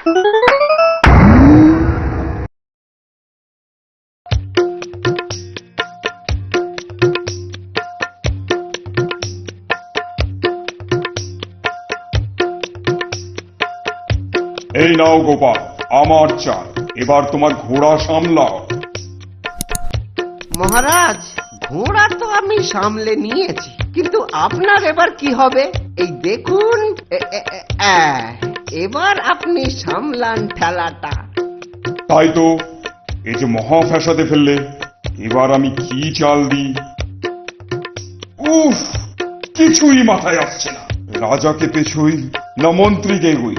এই নাও গোপাল, আমার চাল। এবার তোমার ঘোড়া সামলাও। মহারাজ, ঘোড়া তো আমি সামলে নিয়েছি, কিন্তু আপনার এবার কি হবে? এই দেখুন, এবার আপনি সামলান ঠেলাটা। তাই তো, এই যে মহা ফ্যাসাদে ফেললে। এবার আমি কি চাল দিই? উফ, কিছুই মাথায় আসছে না। রাজাকে পেছই না মন্ত্রীকে এগোই?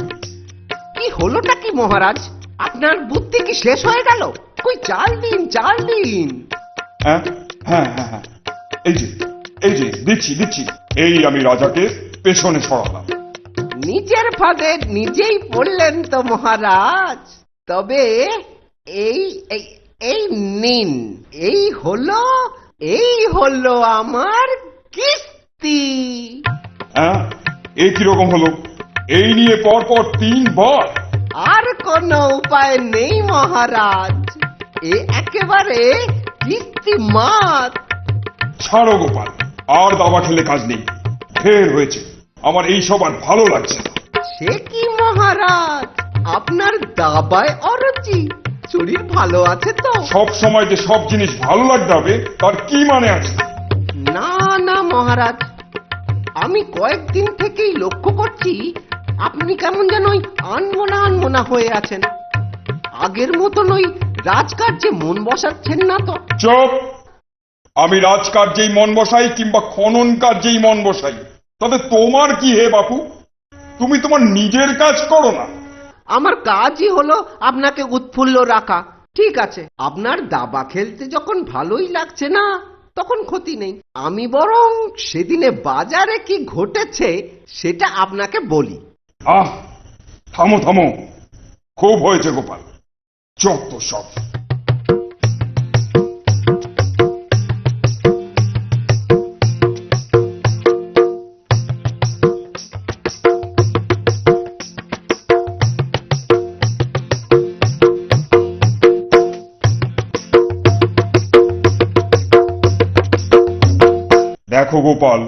কি হলোটা কি মহারাজ? আপনার বুদ্ধি কি শেষ হয়ে গেল? কই চাল দিন, চাল দিন। হ্যাঁ হ্যাঁ হ্যাঁ হ্যাঁ, এই যে দিচ্ছি দিচ্ছি। এই আমি রাজাকে পেছনে সরালাম। নিজের ফাঁদে নিজেই পড়লেন তো মহারাজ। তবে এই এই এই নিন, এই হলো আমার কিস্তি। হ্যাঁ, এ কিরকম হলো? এই নিয়ে পরপর 3 বার? আর কোনো উপায় নেই মহারাজ, এ একেবারে কিস্তি মাত। ছাড়ো গোপাল, আর দাবা খেলে কাজ নেই। ফের হয়েছে, আমার এই সব আর ভালো লাগছে না। সে কি মহারাজ, আপনার দাবায় অরুচি? শরীর ভালো আছে তো? সব সময় যে সব জিনিস ভালো লাগতে হবে তার কি মানে আছে? না না মহারাজ, আমি কয়েকদিন থেকেই লক্ষ্য করছি আপনি কেমন যেন ওই আনমনা হয়ে আছেন। আগের মতন ওই রাজকার্যে মন বসাচ্ছেন না তো? চুপ! আমি রাজকার্যেই মন বসাই কিংবা খনন কার্যেই মন বসাই, তাতে তোমার কি হে বাপু? তুমি তোমার নিজের কাজ করো না? আমার কাজই হলো আপনাকে উৎফুল্ল রাখা। ঠিক আছে, আপনার দাবা খেলতে যখন ভালোই লাগছে না, তখন ক্ষতি নেই। আমি বরং সেদিনে বাজারে কি ঘটেছে সেটা আপনাকে বলি। আহ, থামো থামো, খুব হয়েছে গোপাল, যত সব। দেখো গোপাল,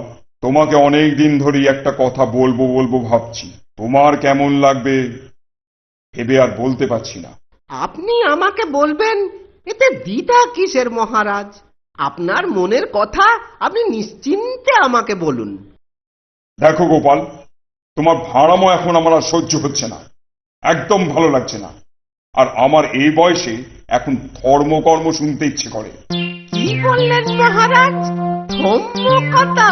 তোমাকে অনেক দিন ধরেই একটা কথা বলবো ভাবছি। তোমার কেমন লাগবে ভেবে আর বলতে পারছি না। আপনি আমাকে বলবেন, এতে দ্বিধা কিসের মহারাজ? আপনার মনের কথা আপনি নিশ্চিন্তে আমাকে বলুন। দেখো গোপাল, তোমার ভাড়ামো এখন আমার আর সহ্য হচ্ছে না, একদম ভালো লাগছে না। আর আমার এই বয়সে এখন ধর্মকর্ম শুনতে ইচ্ছে করে। কি বললেন মহারাজ? ধর্মকথা?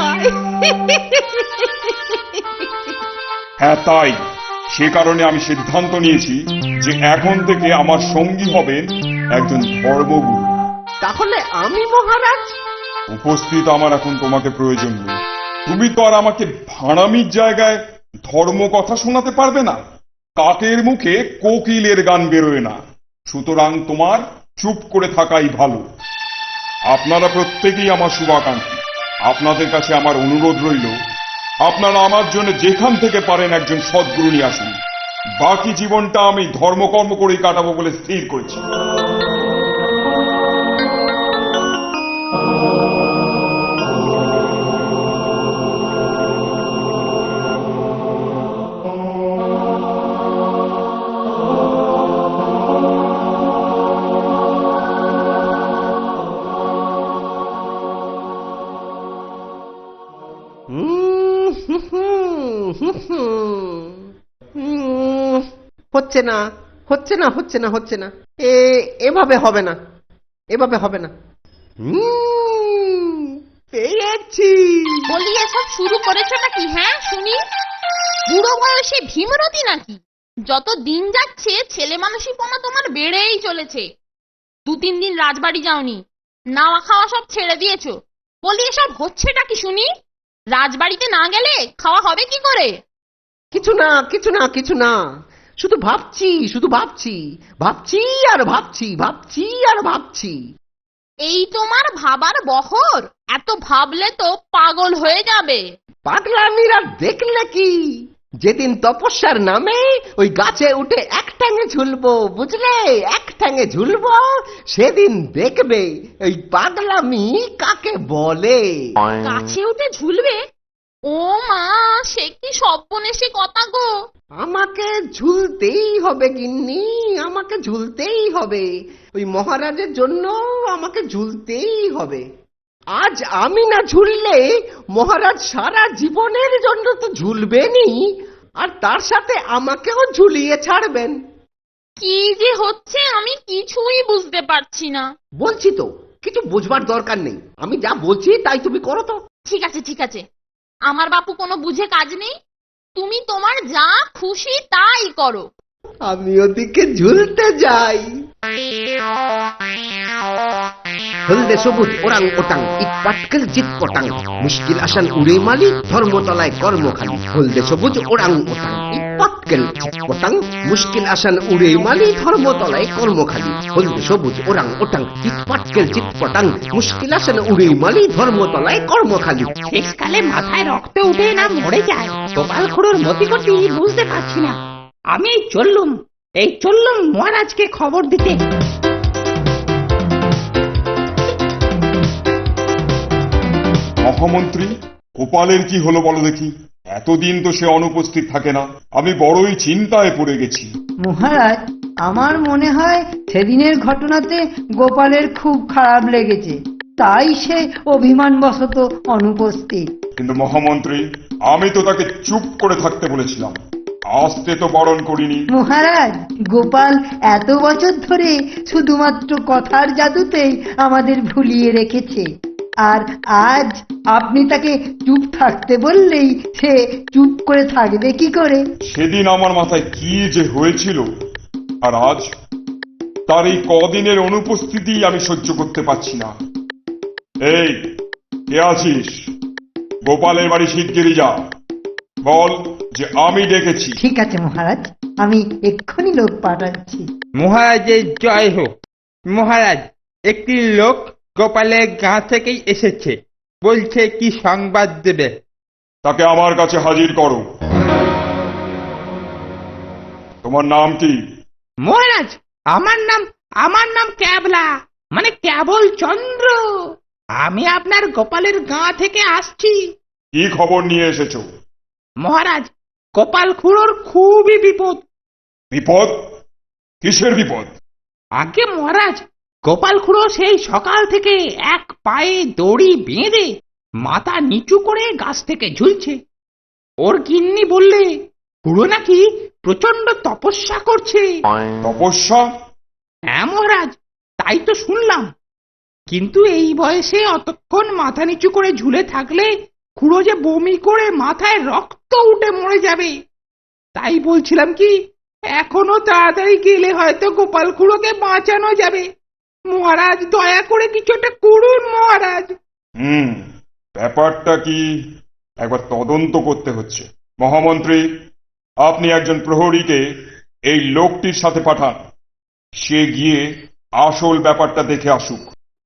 হ্যাঁ তাই, সে কারণে আমি সিদ্ধান্ত নিয়েছি যে এখন থেকে আমার সঙ্গী হবেন একজন ধর্মগুরু। তাহলে আমি মহারাজ? উপস্থিত আমার এখন তোমাকে প্রয়োজন নেই। তুমি তো আর আমাকে ভাড়ামির জায়গায় ধর্ম কথা শোনাতে পারবে না। কাকের মুখে কোকিলের গান বেরোয় না। সুতরাং তোমার চুপ করে থাকাই ভালো। আপনারা প্রত্যেকেই আমার শুভাকাঙ্ক্ষী। আপনাদের কাছে আমার অনুরোধ রইল, আপনারা আমার জন্য যেখান থেকে পারেন একজন সদ্গুরু নিয়ে আসুন। বাকি জীবনটা আমি ধর্মকর্ম করেই কাটাবো বলে স্থির করেছি। হচ্ছে না, হচ্ছে না, হচ্ছে না, হচ্ছে না। এভাবে হবে না, এভাবে হবে না। পেয়েছি। বলি এসব শুরু করেছো নাকি? হ্যাঁ শুনি। বুড়ো বয়সে ভীমরতি নাকি? যত দিন যাচ্ছে ছেলে মানুষিপনা তোমার বেড়েই চলেছে। 2-3 দিন রাজবাড়ি যাওনি, নাওয়া খাওয়া সব ছেড়ে দিয়েছো। বলি এসব হচ্ছেটা কি শুনি? রাজবাড়িতে না গেলে খাওয়া হবে কি করে? কিছু না, কিছু না, কিছু না। শুধু ভাবছি, শুধু ভাবছি, ভাবছি আর ভাবছি, ভাবছি আর ভাবছি। এই তোমার ভাবার বহর? এত ভাবলে তো পাগল হয়ে যাবে। পাগলামিরা দেখলে কি, যেদিন তপস্যার নামে ওই গাছে উঠে এক ঠ্যাঙে ঝুলবো, বুঝলে, এক ঠ্যাঙে ঝুলবো, সেদিন দেখবে ওই পাগলামি কাকে বলে। গাছে উঠে ঝুলবে? ও মা, সে কি সর্বনেশে কথা গো। আমাকে ঝুলতেই হবে গিন্নি, আমাকে ঝুলতেই হবে। ওই মহারাজের জন্য আমাকে ঝুলতেই হবে। আজ আমি না ঝুললে মহারাজ সারা জীবনের জন্য তো ঝুলবেনই, আর তার সাথে আমাকেও ঝুলিয়ে ছাড়বেন। কি যে হচ্ছে আমি কিছুই বুঝতে পারছি না। বলছি তো, কিছু বুঝবার দরকার নেই, আমি যা বলছি তাই তুমি করো তো। ঠিক আছে ঠিক আছে, আমার বাপু কোনো বুঝে কাজ নেই, তুমি তোমার যা খুশি তাই করো। আমি ওদিকে ঝুলতে যাই। হলদে সবুজ ওরাং ওটাং, ইট পাটকেল জিত পটাং, মুশকিল আসান উড়ে মালি, ধর্মতলায় কর্মখালি। হলদে সবুজ ওরাং ওটাং, ইট পাটকেল জিত পটাং, মুশকিল আসান উড়ে মালি, ধর্মতলায় কর্মখালি। হলদে সবুজ ওরাং ওটাং, ইট পাটকেল জিত পটাং, মুশকিল আসান উড়ে মালি, ধর্মতলায় কর্মখালি। শেষকালে মাথায় রক্ত উঠে না মরে যায়, গোপাল খুড়োর মতি গতি বুঝতে পারছি না। আমি এই চললুম মহারাজকে খবর দিতে। মহামন্ত্রী, গোপালের কি হলো বলো দেখি? এতদিন তো সে অনুপস্থিত থাকে না, আমি বড়ই চিন্তায় পড়ে গেছি। মহারাজ, আমার মনে হয় সেদিনের ঘটনাতে গোপালের খুব খারাপ লেগেছে, তাই সে অভিমানবশত অনুপস্থিত। কিন্তু মহামন্ত্রী, আমি তো তাকে চুপ করে থাকতে বলেছিলাম, আসতে তো বারণ করিনি। মহারাজ, গোপাল এত বছর ধরে শুধুমাত্র কথার জাদুতেই আমাদের ভুলিয়ে রেখেছে, আর আজ আপনি তাকে চুপ থাকতে বললেই সে চুপ করে থাকবে কি করে? সেদিন আমার মাথায় কি যে হয়েছিল, আর আজ তার এই কদিনের অনুপস্থিতি আমি সহ্য করতে পারছি না। এই, কে আছিস? গোপালের বাড়ি শিগগিরই যা, বল যে আমি ডেকেছি। ঠিক আছে মহারাজ, আমি এক্ষুনি লোক পাঠাচ্ছি। মহারাজের জয় হোক। মহারাজ, একটি লোক গোপালের গাঁ থেকেই এসেছে, বলছে কি সংবাদ দেবে। তাকে আমার কাছে হাজির করো। তোমার নাম কি? মহারাজ, আমার নাম ক্যাবলা, মানে কেবল চন্দ্র। আমি আপনার গোপালের গাঁ থেকে আসছি। কি খবর নিয়ে এসেছো? মহারাজ, গোপাল খুড়োর খুবই বিপদ। বিপদ? কিসের বিপদ? আগে মহারাজ, গোপাল খুড়ো সেই সকাল থেকে এক পায়ে দড়ি বেঁধে মাথা নিচু করে গাছ থেকে ঝুলছে। ওর গিন্নি বললে খুড়ো নাকি প্রচন্ড তপস্যা করছে। তপস্যা? হ্যাঁ মহারাজ, তাই তো শুনলাম। কিন্তু এই বয়সে অতক্ষণ মাথা নিচু করে ঝুলে থাকলে খুড়ো যে বমি করে মাথায় রক্ত উঠে মরে যাবে। তাই বলছিলাম কি, এখনো তাড়াতাড়ি গেলে হয়তো গোপাল খুড়োকে বাঁচানো যাবে। মহারাজ, দয়া করে কিছু একটা করুন মহারাজ। ব্যাপারটা কি একবার তদন্ত করতে হচ্ছে। মহামন্ত্রী, আপনি একজন প্রহরীকে এই লোকটির সাথে পাঠান, সে গিয়ে আসল ব্যাপারটা দেখে আসুক।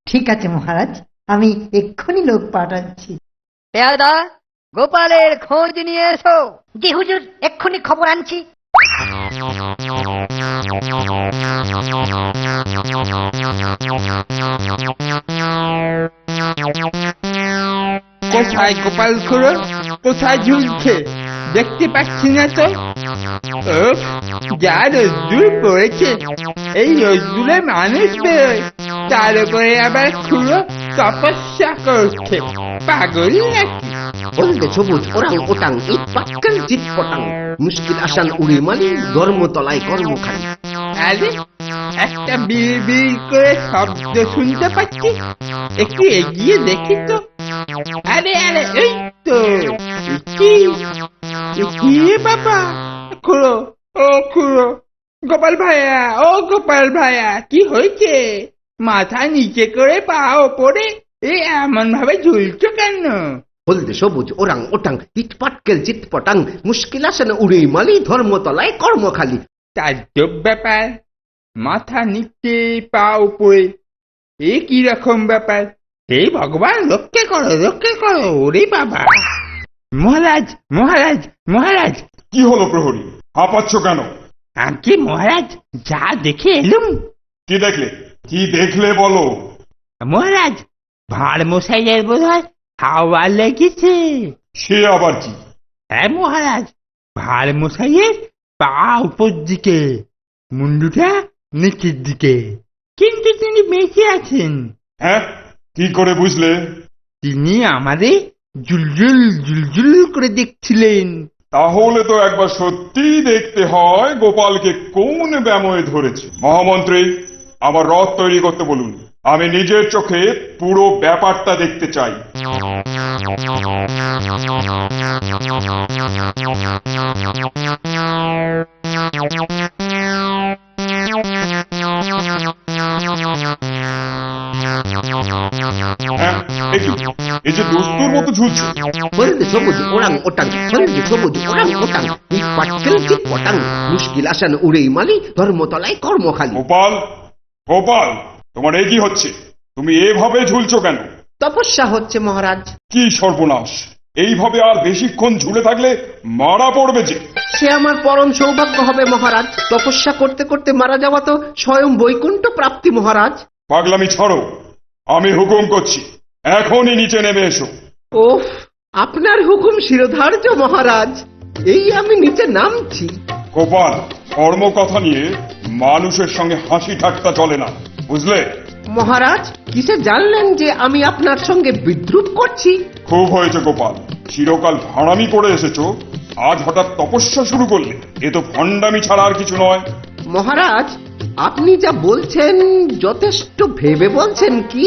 ঠিক আছে মহারাজ, আমি এক্ষুনি লোক পাঠাচ্ছি। পেয়াদা, গোপালের খোঁজ নিয়ে এসো। জি হুজুর, এক্ষুনি খবর আনছি। কোথায় গোপাল খুড়ো? কোথায় ঝুলছে? দেখতে পাচ্ছি না তো। উফ, যা রোদ্দুর পড়েছে, এই রোদ্দুরে মানুষ বেরোয়, তার উপরে আবার খুড়ো তপস্যা করছে। পাগল নাকি? হলদে সবুজ ওরাং ওটাং, ইট পাটকেল জিত পটাং, মুশকিল আসান উড়ে মালি, ধর্মতলায় কর্মখালি। আরে, একটা বিড় বিড় করে শব্দ শুনতে পাচ্ছি, একটু এগিয়ে দেখি তো। আরে আরে, এই তো। কি বাবা? খুড়ো, ও খুড়ো, গোপাল ভাইয়া, ও গোপাল ভাইয়া, কি হয়েছে? মাথা নিচে করে পা ওপরে এমন ভাবে ঝুলছো কেন? হলদে সবুজ ওরাং ওটাং, ইট পাটকেল জিত পটাং, মুশকিল আসান উড়ে মালি, ধর্মতলায় কর্মখালি। তাজ্জব ব্যাপার, মাথা নিচে পা উপরে, এ কি রকম ব্যাপার? হে ভগবান, রক্ষে করো, রক্ষে করো। ওরে বাবা! মহারাজ, মহারাজ, মহারাজ, কি হলো প্রহরী, হাঁপাচ্ছ কেন? আগে মহারাজ, যা দেখে এলুম। কি দেখলে? কি দেখলে বলো। মহারাজ, ভাঁড় মশাইয়ের বোধ হয় হাওয়া লেগেছে। সে আবার কি? হ্যাঁ মহারাজ, ভাঁড় মশাইয়ের পা উপর দিকে, মুন্ডুটা নিচের দিকে, কিন্তু তিনি বেঁচে আছেন। হ্যাঁ, কি করে বুঝলে? তিনি আমাদের জুলজুল জুলজুল করে দেখছিলেন। তাহলে তো একবার সত্যিই দেখতে হয় গোপালকে কোন ব্যামোয় ধরেছে। মহামন্ত্রী, আমার রথ তৈরি করতে বলুন, আমি নিজের চোখে পুরো ব্যাপারটা দেখতে চাই। হ্যাঁ, এই যে দস্তুর মতো ঝুলছে। হলদে সবুজ ওরাং ওটাং, হলদে সবুজ ওরাং ওটাং, ইট পাটকেল চিট পটাং, মুশকিল আসান উড়েই মালি, ধর্মতলায় কর্মখালি। গোপাল, গোপাল, তোমার এ কি হচ্ছে? তুমি এভাবে ঝুলছো কেন? তপস্যা হচ্ছে মহারাজ। কি সর্বনাশ! এইভাবে আর বেশিক্ষণ ঝুলে থাকলে মারা পড়বে যে। সে আমার পরম সৌভাগ্য হবে মহারাজ। তপস্যা করতে করতে মারা যাওয়া তো স্বয়ং বৈকুণ্ঠ প্রাপ্তি মহারাজ। পাগলামি ছাড়ো, আমি হুকুম করছি, এখনই নিচে নেমে এসো। ওফ, আপনার হুকুম শিরোধার্য মহারাজ। এই আমি নিচে নামছি। গোপাল, কর্মকথা নিয়ে মানুষের সঙ্গে হাসি ঠাট্টা চলে না, বুঝলে? মহারাজ, কিসে জানলেন যে আমি আপনার সঙ্গে বিদ্রুপ করছি? খুব হয়েছে গোপাল, চিরকাল ভাঁড়ামি করে এসেছো, আজ হঠাৎ তপস্যা শুরু করলে। এ তো ভণ্ডামি ছাড়া আর কিছু নয়। মহারাজ, আপনি যা বলছেন যথেষ্ট ভেবে বলছেন কি?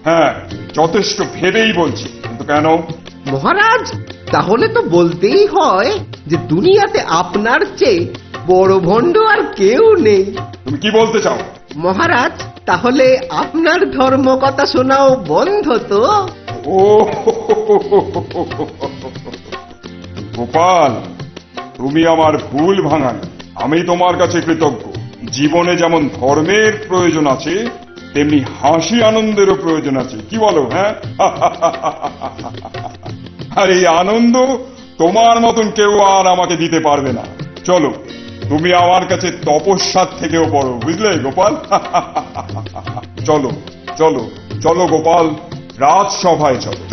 হ্যাঁ, যথেষ্ট ভেবেই বলছি, কিন্তু কেন? মহারাজ, তাহলে তো বলতেই হয় যে দুনিয়াতে আপনার চেয়ে বড় ভণ্ড আর কেউ নেই। তুমি কি বলতে চাও? মহারাজ, তাহলে আপনার ধর্ম কথা শোনাও বন্ধ তো? ও গোপাল, তুমি আমার ভুল ভাঙালে। আমি তোমার কাছে কৃতজ্ঞ। জীবনে যেমন ধর্মের প্রয়োজন আছে, তেমনি হাসি আনন্দেরও প্রয়োজন আছে, কি বলো? হ্যাঁ, আর এই আনন্দ তোমার মতন কেউ আর আমাকে দিতে পারবে না। চলো, তুমি আমার কাছে তপস্যার থেকেও বড়, বুঝলে গোপাল? চলো চলো চলো গোপাল, রাজসভায় চলো।